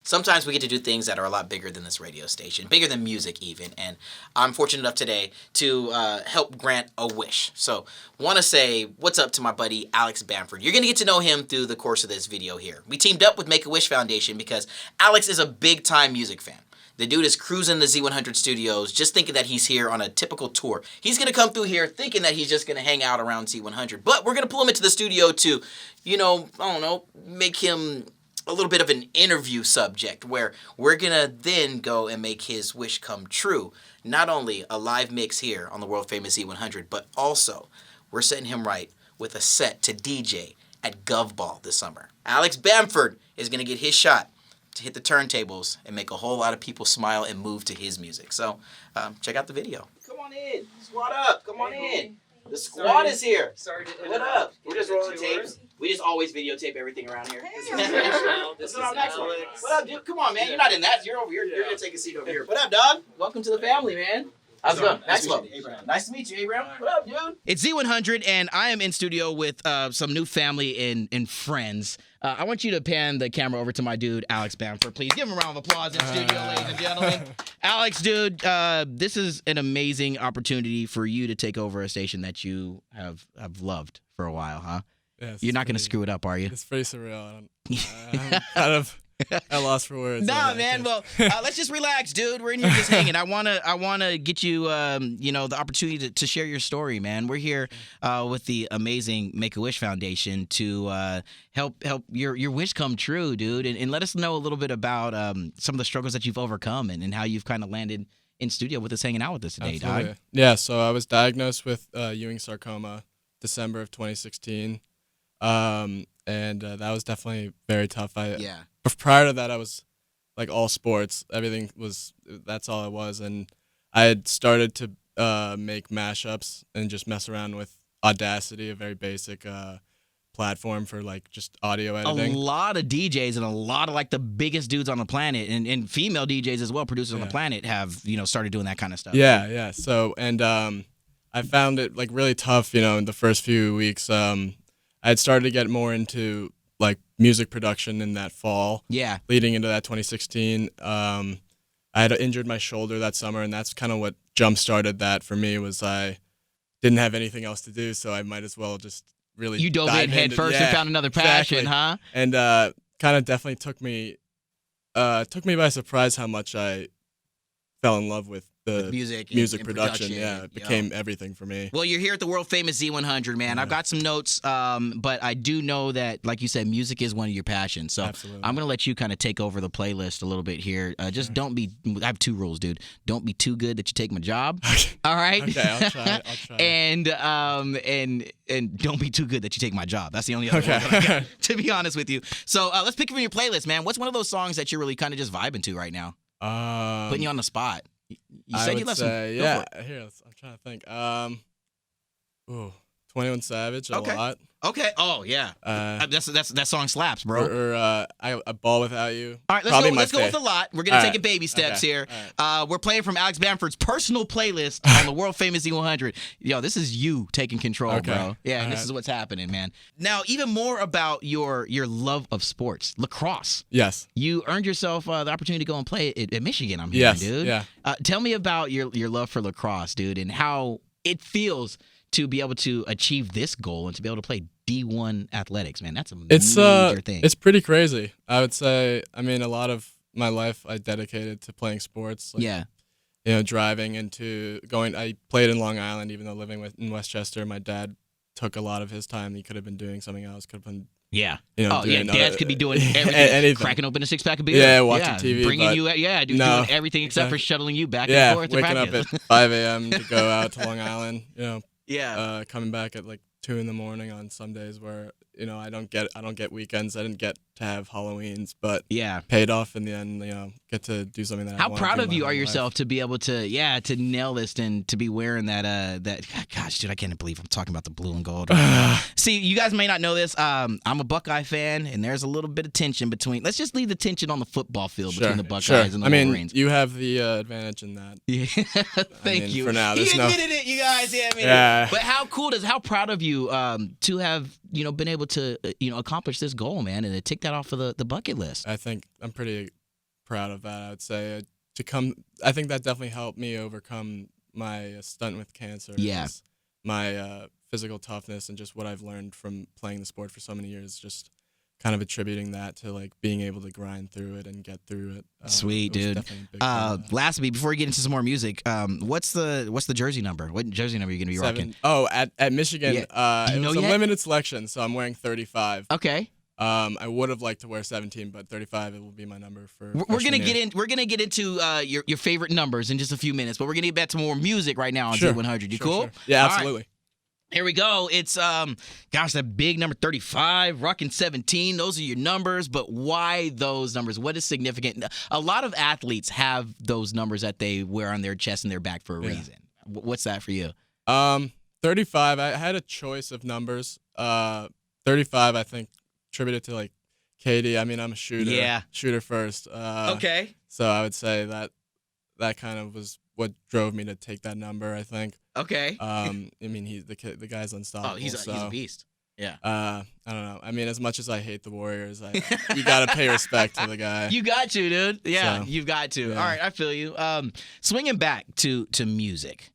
sometimes we get to do things that are a lot bigger than this radio station, bigger than music even. And I'm fortunate enough today to help grant a wish. So want to say what's up to my buddy Alex Bamford. You're going to get to know him through the course of this video here. We teamed up with Make-A-Wish Foundation because Alex is a big-time music fan. The dude is cruising the Z100 studios, just thinking that he's here on a typical tour. He's going to come through here thinking that he's just going to hang out around Z100. But we're going to pull him into the studio to, I don't know, make him a little bit of an interview subject where we're going to then go and make his wish come true. Not only a live mix here on the world famous Z100, but also we're setting him right with a set to DJ at GovBall this summer. Alex Bamford is going to get his shot to hit the turntables and make a whole lot of people smile and move to his music. So check out the video. Come on in. Squad up. Come on in. The squad is here. Sorry to What up? We're just rolling tapes. We just always videotape everything around here. This is our next one. Alex. What up, dude? Come on, man. You're not in that. You're over here. You're going to take a seat over here. What up, dog? Welcome to the family, man. How's it going? Nice to meet you, Abraham. What up, dude? It's Z100, and I am in studio with some new family and friends. I want you to pan the camera over to my dude, Alex Bamford. Please give him a round of applause in studio, ladies and gentlemen. Alex, dude, this is an amazing opportunity for you to take over a station that you have loved for a while, huh? Yes, You're not going to screw it up, are you? It's pretty surreal. I'm kind of at a loss for words. Nah, man. Well, let's just relax, dude. We're in here just hanging. I wanna get you, the opportunity to share your story, man. We're here with the amazing Make-A-Wish Foundation to help your wish come true, dude. And let us know a little bit about some of the struggles that you've overcome and how you've kind of landed in studio with us, hanging out with us today, dog. Yeah. So I was diagnosed with Ewing sarcoma December of 2016. And that was definitely very tough. Prior to that, I was like all sports. That's all it was. And I had started to make mashups and just mess around with Audacity, a very basic platform for like just audio editing. A lot of DJs and a lot of like the biggest dudes on the planet and female DJs as well, producers on the planet have, started doing that kind of stuff. Yeah. So, and I found it like really tough, in the first few weeks. I had started to get more into like music production in that fall. Yeah. Leading into that 2016. I had injured my shoulder that summer, and that's kind of what jump-started that for me. Was I didn't have anything else to do, so I might as well just really You dove in head first and found another passion, huh? And kind of definitely took me by surprise how much I fell in love with the music production. Yeah, it became everything for me. Well, you're here at the world famous Z100, man. I've got some notes, but I do know that, like you said, music is one of your passions. So Absolutely. I'm gonna let you kind of take over the playlist a little bit here. Just don't be. I have two rules, dude. Don't be too good that you take my job. All right. Okay, I'll try. and don't be too good that you take my job. That's the only other rule that I got, to be honest with you. So let's pick from your playlist, man. What's one of those songs that you're really kind of just vibing to right now? Putting you on the spot. You said you left some. Yeah. Here, I'm trying to think. 21 Savage a lot. Okay. Oh yeah. That song slaps, bro. Or I Ball Without You. All right, let's go with a lot. We're gonna take it baby steps here. Right. We're playing from Alex Bamford's personal playlist on the world famous Z100. Yo, this is you taking control, bro. Yeah, and this is what's happening, man. Now, even more about your love of sports, lacrosse. Yes. You earned yourself the opportunity to go and play at Michigan. I'm hearing, dude. Yeah. Tell me about your love for lacrosse, dude, and how it feels to be able to achieve this goal and to be able to play D1 athletics, man. That's a major thing. It's pretty crazy. I would say, a lot of my life I dedicated to playing sports. Like, driving into going. I played in Long Island, even though living in Westchester. My dad took a lot of his time. He could have been doing something else. Could have been dads could be doing everything. Anything. Cracking open a six-pack of beer. Yeah, watching TV. Bringing you, doing everything except for shuttling you back and forth to waking practice. up at 5 a.m. to go out to Long Island. Yeah. Coming back at like 2 in the morning on some days where I don't get weekends. I didn't get to have Halloweens, but paid off in the end. Get to do something that I How want to proud do of my you whole are yourself life. to be able to nail this and to be wearing that gosh, dude, I can't believe I'm talking about the blue and gold. See, you guys may not know this. I'm a Buckeye fan, and there's a little bit of tension between. Let's just leave the tension on the football field between the Buckeyes and the Wolverines. You have the advantage in that. Yeah, thank you. For now, he admitted it, you guys. Yeah. But how proud of you to have been able to accomplish this goal, man, and to tick that off of the bucket list. I think I'm pretty proud of that. I would say I think that definitely helped me overcome my stunt with cancer. Yeah. My physical toughness and just what I've learned from playing the sport for so many years, just kind of attributing that to like being able to grind through it and get through it. Sweet, dude. Lastly, before we get into some more music, what's the jersey number? What jersey number are you gonna be 7. rocking? Oh, at Michigan, it was a yet? limited selection, so I'm wearing 35. Okay. I would have liked to wear 17, but 35 it will be my number for. We're gonna get into your favorite numbers in just a few minutes, but we're gonna get back to more music right now on Sure. Z100. You Sure, cool? sure. Yeah, All right. absolutely. Here we go. It's that big number 35, rocking 17. Those are your numbers, but why those numbers? What is significant? A lot of athletes have those numbers that they wear on their chest and their back for a reason. What's that for you? 35. I had a choice of numbers. 35, I think, attributed to like Katie. I mean, I'm a shooter. Yeah. Shooter first. Okay. So I would say that kind of was what drove me to take that number, I think. Okay. I mean, the guy's unstoppable. Oh, he's a beast. Yeah. I don't know. I mean, as much as I hate the Warriors, you got to pay respect to the guy. You got to, dude. Yeah, So, you've got to. yeah. All right, I feel you. Swinging back to music,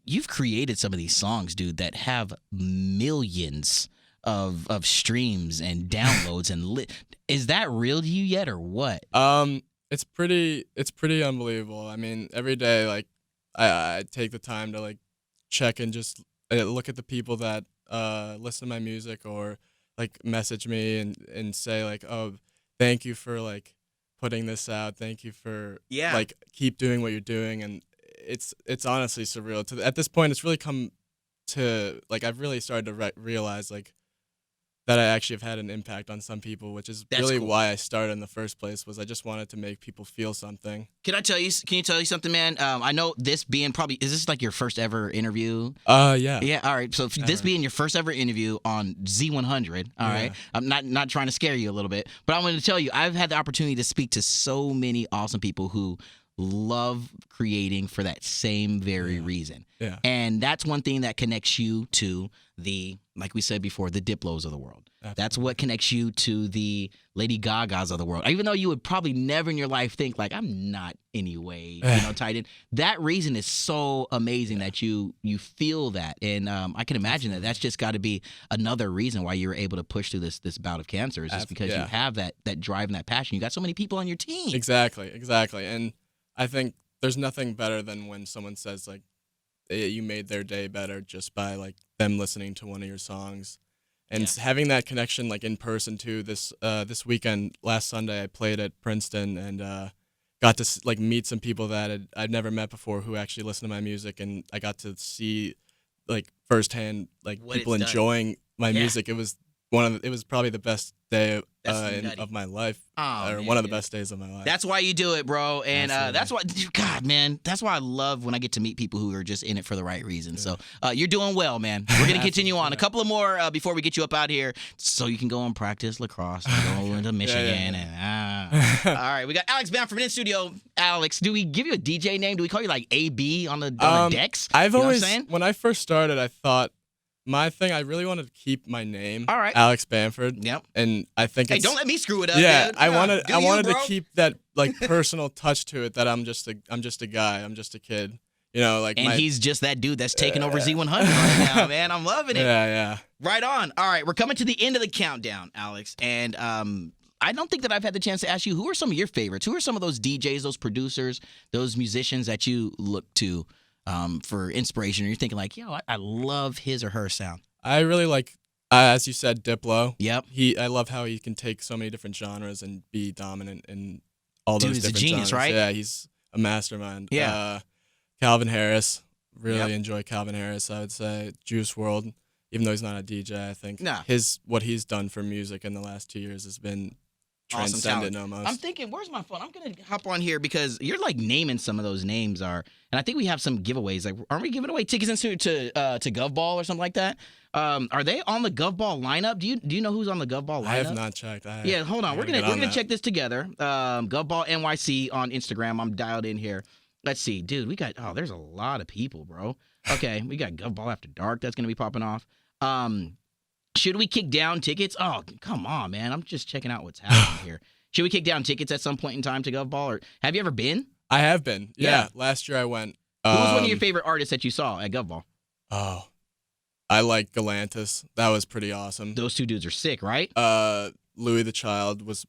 you've created some of these songs, dude, that have millions of streams and downloads and is that real to you yet or what? It's pretty unbelievable. I mean, every day, like, I take the time to like check and just look at the people that listen to my music or like message me and say like, oh, thank you for like putting this out. Thank you for like keep doing what you're doing. And it's honestly surreal. At this point, it's really come to like I've really started to realize like that I actually have had an impact on some people, which is really cool. why I started in the first place. Was I just wanted to make people feel something. Can you tell you something, man? I know this being is this like your first ever interview? Yeah. Yeah, all right. So this being your first ever interview on Z100, all right. I'm not trying to scare you a little bit, but I'm going to tell you, I've had the opportunity to speak to so many awesome people who love creating for that same very reason. Yeah. And that's one thing that connects you to like we said before, the Diplos of the world. Absolutely. That's what connects you to the Lady Gagas of the world. Even though you would probably never in your life think like, I'm not anyway, tied in. That reason is so amazing that you feel that. And I can imagine that's just got to be another reason why you were able to push through this bout of cancer is just because you have that drive and that passion. You got so many people on your team. Exactly. And I think there's nothing better than when someone says like you made their day better just by like them listening to one of your songs and having that connection like in person too. This weekend, last Sunday, I played at Princeton and got to like meet some people that I'd never met before who actually listen to my music, and I got to see like firsthand like what people enjoying my music. It was probably the best day of my life, one of the best days of my life. That's why you do it, bro. And that's why, God, man, that's why I love when I get to meet people who are just in it for the right reason. Yeah. So you're doing well, man. We're going to continue on. A couple of more before we get you up out here so you can go and practice lacrosse and go into Michigan. All right, we got Alex Bamford in studio. Alex, do we give you a DJ name? Do we call you like AB on the decks? I've always, when I first started, I thought, my thing, I really wanted to keep my name, all right, Alex Bamford. Yep. And I think don't let me screw it up. Yeah, dude. I wanted to keep that like personal touch to it. That I'm just a guy. I'm just a kid. You know, like. And he's just that dude that's taking over Z100 right now, man. I'm loving it. Yeah. Right on. All right, we're coming to the end of the countdown, Alex, and I don't think that I've had the chance to ask you who are some of your favorites. Who are some of those DJs, those producers, those musicians that you look to for inspiration, or you're thinking like, yo, I love his or her sound? I really like, as you said, Diplo. Yep. I love how he can take so many different genres and be dominant in all those different genres. Dude, he's a genius, right? Yeah, he's a mastermind. Yeah. Calvin Harris. Really enjoy Calvin Harris, I would say. Juice WRLD, even though he's not a DJ, I think what he's done for music in the last 2 years has been transcendent almost. I'm thinking, where's my phone? I'm gonna hop on here because you're like naming some of those names and I think we have some giveaways. Like, aren't we giving away tickets to GovBall or something like that? Are they on the GovBall lineup? Do you know who's on the GovBall lineup? I have not checked. Hold on. We're gonna check this together. GovBall NYC on Instagram. I'm dialed in here. Let's see, dude. We got there's a lot of people, bro. Okay, we got GovBall After Dark. That's gonna be popping off. Should we kick down tickets? Oh, come on, man. I'm just checking out what's happening here. Should we kick down tickets at some point in time to Gov Ball? Or have you ever been? I have been. Yeah. Yeah. Last year I went. Who was one of your favorite artists that you saw at Gov Ball? Oh, I like Galantis. That was pretty awesome. Those two dudes are sick, right? Louis the Child was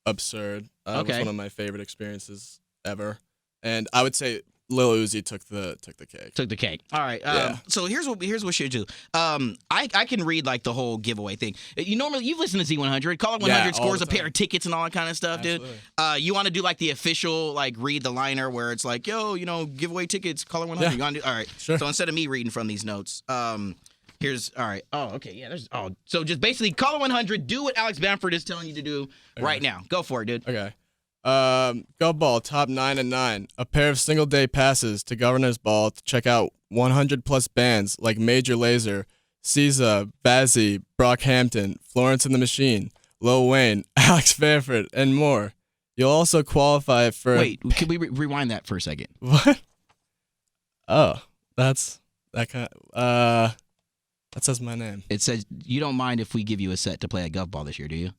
absurd. It was Okay. one of my favorite experiences ever. And I would say Lil Uzi took the cake. Took the cake. All right. Yeah. So here's what we should do. I can read like the whole giveaway thing. You've listened to Z100. Caller 100 Yeah, all scores the a pair time. of tickets and all that kind of stuff, Absolutely. dude. You want to do like the official like read the liner where it's like, yo, giveaway tickets. Caller 100. Yeah. You want to do? All right. Sure. So instead of me reading from these notes, here's all right. Oh, okay. Yeah. So just basically caller 100. Do what Alex Bamford is telling you to do right now. Go for it, dude. Okay. Gov Ball top 9 and 9. A pair of single day passes to Governor's Ball to check out 100 plus bands like Major Lazer, SZA, Bazzi, Brockhampton, Florence and the Machine, Lil Wayne, Alex Bamford, and more. You'll also qualify for. Wait, can we rewind that for a second? What? Oh, that says my name. It says you don't mind if we give you a set to play at Gov Ball this year, do you?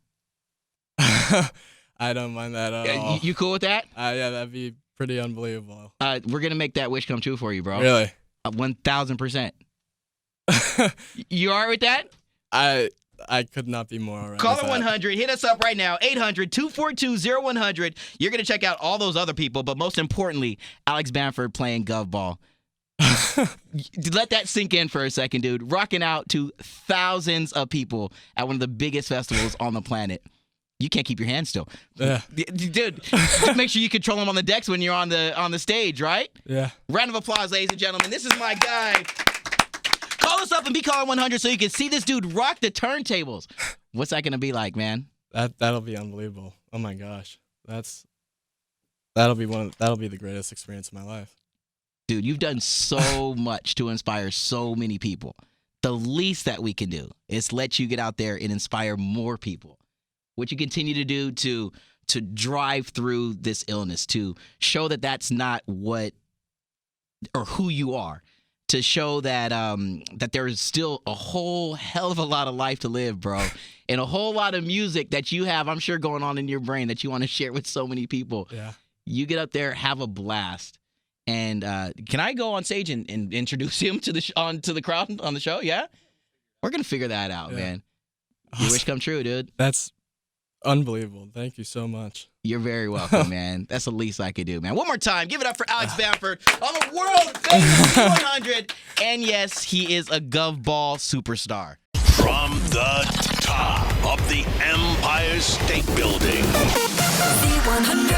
I don't mind that at Yeah, all. you cool with that? Yeah, that'd be pretty unbelievable. We're gonna make that wish come true for you, bro. Really? 1,000%. You all right with that? I could not be more alright. Caller with that. 100, hit us up right now, 800-242-0100. You're gonna check out all those other people, but most importantly, Alex Bamford playing Gov Ball. Let that sink in for a second, dude. Rocking out to thousands of people at one of the biggest festivals on the planet. You can't keep your hands still. Yeah. Dude, just make sure you control them on the decks when you're on the stage, right? Yeah. Round of applause, ladies and gentlemen. This is my guy. Call us up and be caller 100 so you can see this dude rock the turntables. What's that gonna be like, man? That'll be unbelievable. Oh my gosh. That'll be the greatest experience of my life. Dude, you've done so much to inspire so many people. The least that we can do is let you get out there and inspire more people. What you continue to do to drive through this illness, to show that that's not what or who you are, to show that that there is still a whole hell of a lot of life to live, bro, and a whole lot of music that you have, I'm sure, going on in your brain that you want to share with so many people. Yeah. You get up there, have a blast. And can I go on stage and introduce him to the crowd on the show? Yeah? We're going to figure that out, man. Your wish come true, dude. That's unbelievable. Thank you so much. You're very welcome, man. That's the least I could do, man. One more time. Give it up for Alex Bamford on the world famous 100. And yes, he is a Gov Ball superstar. From the top of the Empire State Building. Z100.